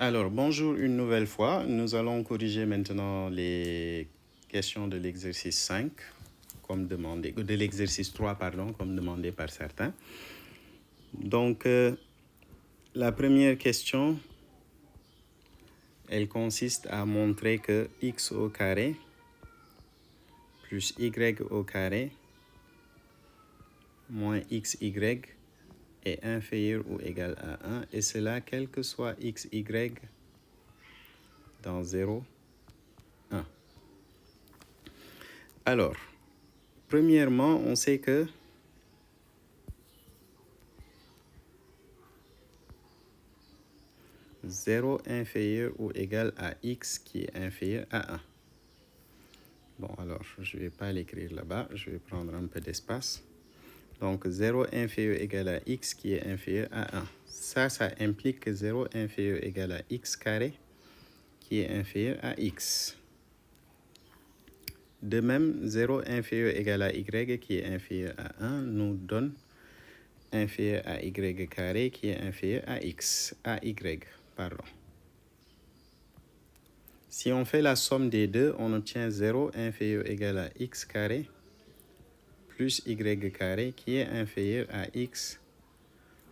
Alors, bonjour une nouvelle fois. Nous allons corriger maintenant les questions de l'exercice 5, comme demandé, de l'exercice 3, pardon, comme demandé par certains. Donc, la première question, elle consiste à montrer que x au carré plus y au carré moins xy est inférieur ou égal à 1, et cela quel que soit xy dans 0, 1. Alors, premièrement, on sait que 0 inférieur ou égal à x qui est inférieur à 1. Bon, alors, je ne vais pas l'écrire là-bas, je vais prendre un peu d'espace. Donc, 0 inférieur égal à x qui est inférieur à 1. Ça implique que 0 inférieur égal à x carré qui est inférieur à x. De même, 0 inférieur égal à y qui est inférieur à 1 nous donne inférieur à y carré qui est inférieur à x, à y, pardon. Si on fait la somme des deux, on obtient 0 inférieur égal à x carré plus y carré qui est inférieur à x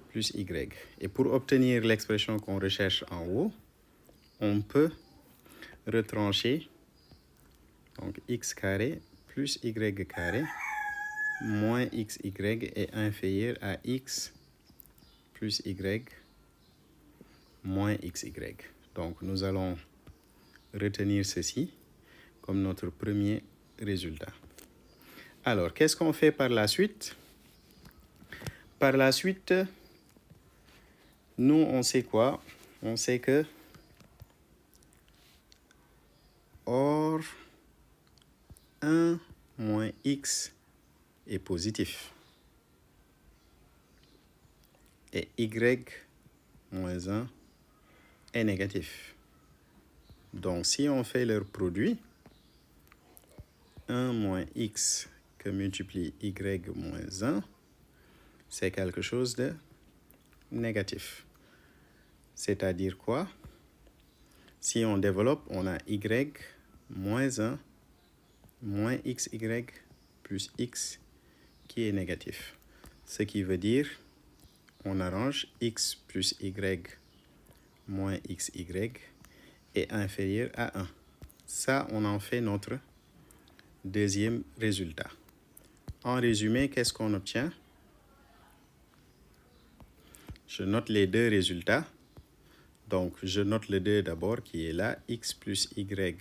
plus y. Et pour obtenir l'expression qu'on recherche en haut, on peut retrancher donc x carré plus y carré moins xy est inférieur à x plus y moins xy. Donc nous allons retenir ceci comme notre premier résultat. Alors, qu'est-ce qu'on fait par la suite? Par la suite, nous, on sait quoi? On sait que or 1 moins x est positif et y moins 1 est négatif. Donc, si on fait leur produit, 1 moins x que multiplie y moins 1, c'est quelque chose de négatif. C'est-à-dire quoi? Si on développe, on a y moins 1 moins xy plus x qui est négatif. Ce qui veut dire, on arrange x plus y moins xy est inférieur à 1. Ça, on en fait notre deuxième résultat. En résumé, qu'est-ce qu'on obtient? Je note les deux résultats. Donc, je note le 2 d'abord qui est là, x plus y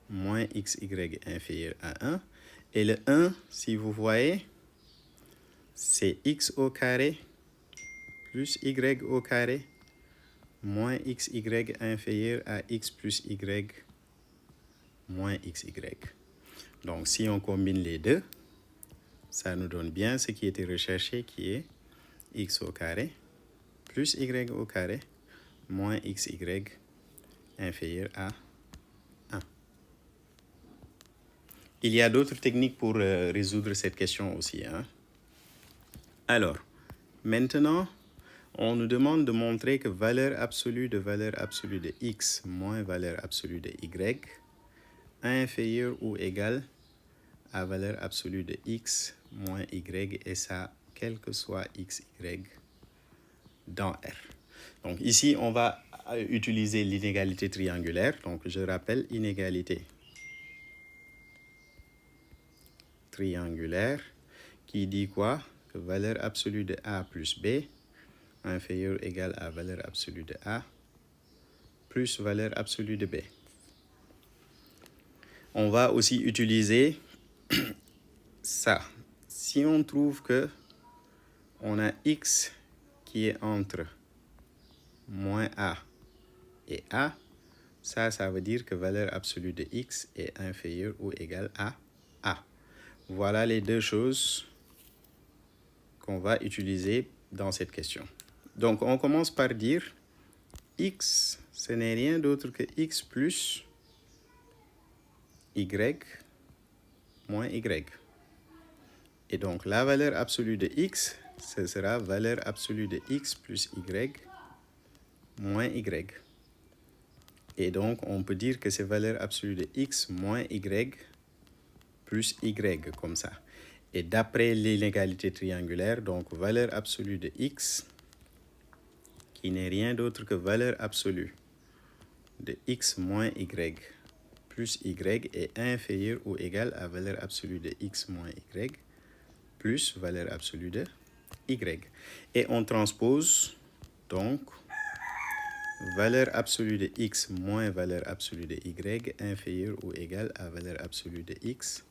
moins xy inférieur à 1. Et le 1, si vous voyez, c'est x au carré plus y au carré moins xy inférieur à x plus y moins xy. Donc, si on combine les deux, ça nous donne bien ce qui était recherché, qui est x au carré plus y au carré moins xy inférieur à 1. Il y a d'autres techniques pour résoudre cette question aussi. Alors, maintenant, on nous demande de montrer que valeur absolue de x moins valeur absolue de y inférieure ou égale à valeur absolue de x moins y, et ça, quel que soit xy dans R. Donc ici, on va utiliser l'inégalité triangulaire. Donc je rappelle, inégalité triangulaire qui dit quoi? Que valeur absolue de a plus b inférieure ou égale à valeur absolue de a plus valeur absolue de b. On va aussi utiliser ça. Si on trouve que on a x qui est entre moins a et a, ça veut dire que valeur absolue de x est inférieure ou égale à a. Voilà les deux choses qu'on va utiliser dans cette question. Donc, on commence par dire x, ce n'est rien d'autre que x plus y moins y. Et donc, la valeur absolue de x, ce sera valeur absolue de x plus y moins y. Et donc, on peut dire que c'est valeur absolue de x moins y plus y, comme ça. Et d'après l'inégalité triangulaire, donc valeur absolue de x, qui n'est rien d'autre que valeur absolue de x moins y plus y est inférieur ou égal à valeur absolue de x moins y plus valeur absolue de y. Et on transpose donc valeur absolue de x moins valeur absolue de y inférieur ou égal à valeur absolue de x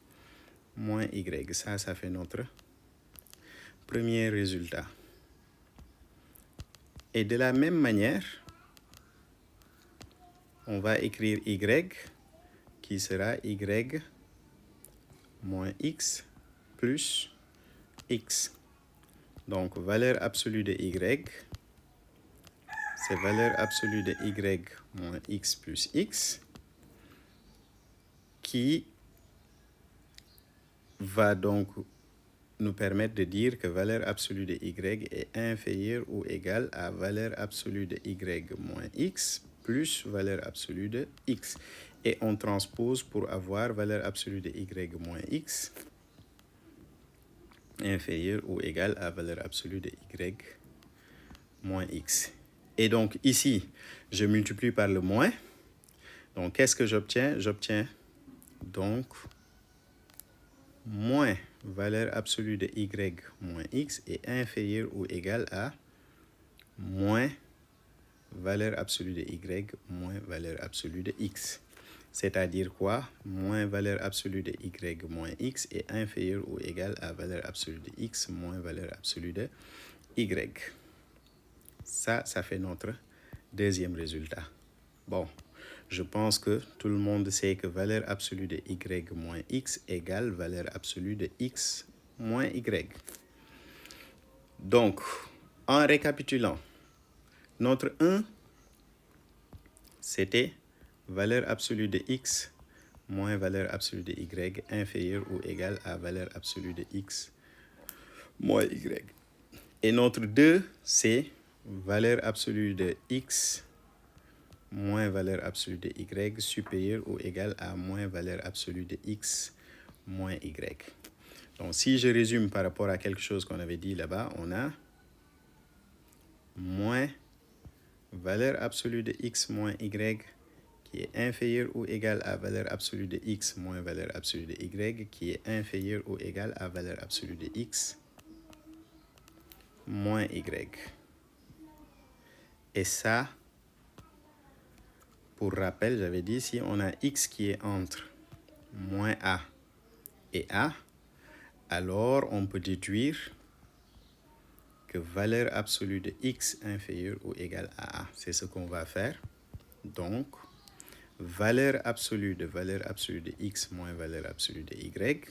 moins y. Ça fait notre premier résultat. Et de la même manière, on va écrire y qui sera y moins x plus x. Donc, valeur absolue de y, c'est valeur absolue de y moins x plus x qui va donc nous permettre de dire que valeur absolue de y est inférieure ou égale à valeur absolue de y moins x plus valeur absolue de x. Et on transpose pour avoir valeur absolue de y moins x inférieure ou égale à valeur absolue de y moins x. Et donc ici, je multiplie par le moins. Donc qu'est-ce que j'obtiens? J'obtiens donc moins valeur absolue de y moins x est inférieure ou égale à moins valeur absolue de y moins valeur absolue de x. C'est-à-dire quoi? Moins valeur absolue de y moins x est inférieur ou égal à valeur absolue de x moins valeur absolue de y. Ça fait notre deuxième résultat. Bon, je pense que tout le monde sait que valeur absolue de y moins x égale valeur absolue de x moins y. Donc, en récapitulant, notre 1, c'était valeur absolue de x moins valeur absolue de y inférieure ou égale à valeur absolue de x moins y. Et notre 2, c'est valeur absolue de x moins valeur absolue de y supérieure ou égale à moins valeur absolue de x moins y. Donc, si je résume par rapport à quelque chose qu'on avait dit là-bas, on a moins valeur absolue de x moins y qui est inférieur ou égal à valeur absolue de x moins valeur absolue de y qui est inférieur ou égal à valeur absolue de x moins y. Et ça, pour rappel, j'avais dit si on a x qui est entre moins a et a, alors on peut déduire que valeur absolue de x inférieure ou égale à a. C'est ce qu'on va faire. Donc, valeur absolue de x moins valeur absolue de y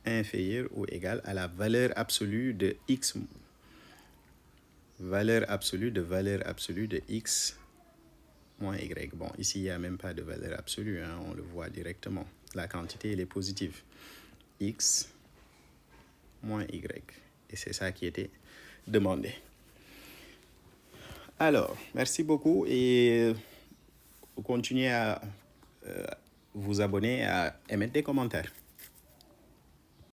inférieure ou égale à la valeur absolue de x, valeur absolue de x moins y. Bon, ici, il n'y a même pas de valeur absolue, hein, on le voit directement. La quantité, elle est positive. X moins y. Et c'est ça qui était demandé. Alors, merci beaucoup et continuez à vous abonner et à émettre des commentaires.